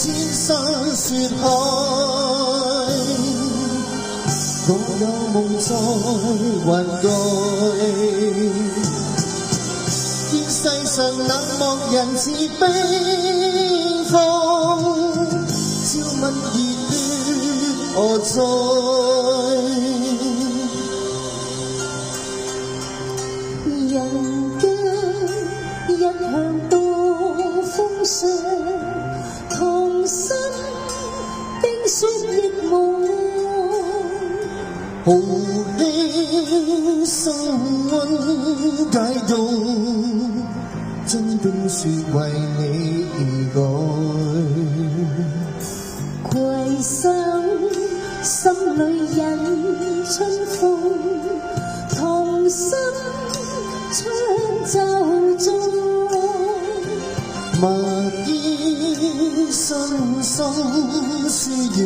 千山雪海，我有夢在雲蓋。見世上冷漠人似冰封，朝問熱血何在？人間一向多風霜，同心冰雪亦無豪氣心溫解凍，將冰雪為你而改。攜手心裏引春風，同心唱奏中，默依心心書院，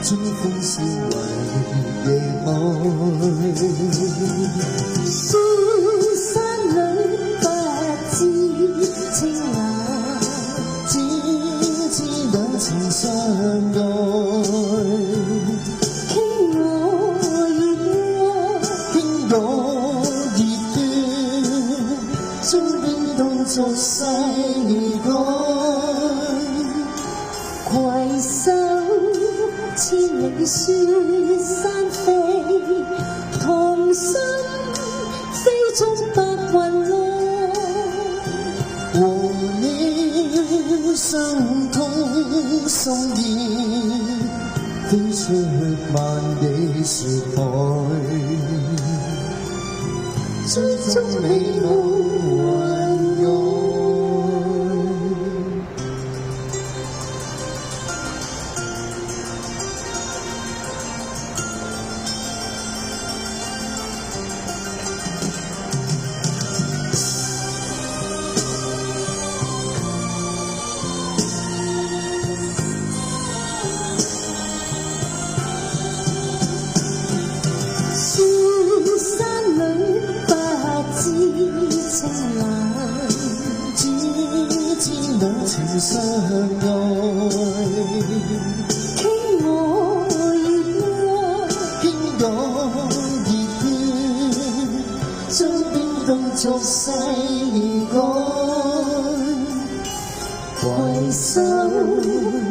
春風笑為夜開。孤山裏不知青藍，只知兩情相愛。傾我熱血，將冰凍俗世改。攜手千里雪山飛，同心飛中白雲來。和你相通心意，飛出萬里雪海，追蹤美夢雲湧。山裏不知青藍，只知兩情相愛。傾我熱血，將冰凍俗世改。攜手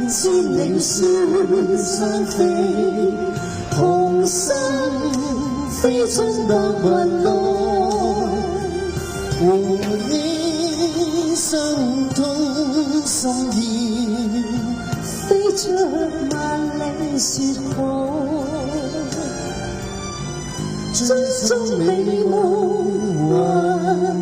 千里雪山飛，同心飛進白雲來。和你相通心意，飛出萬里雪海，追蹤美夢雲。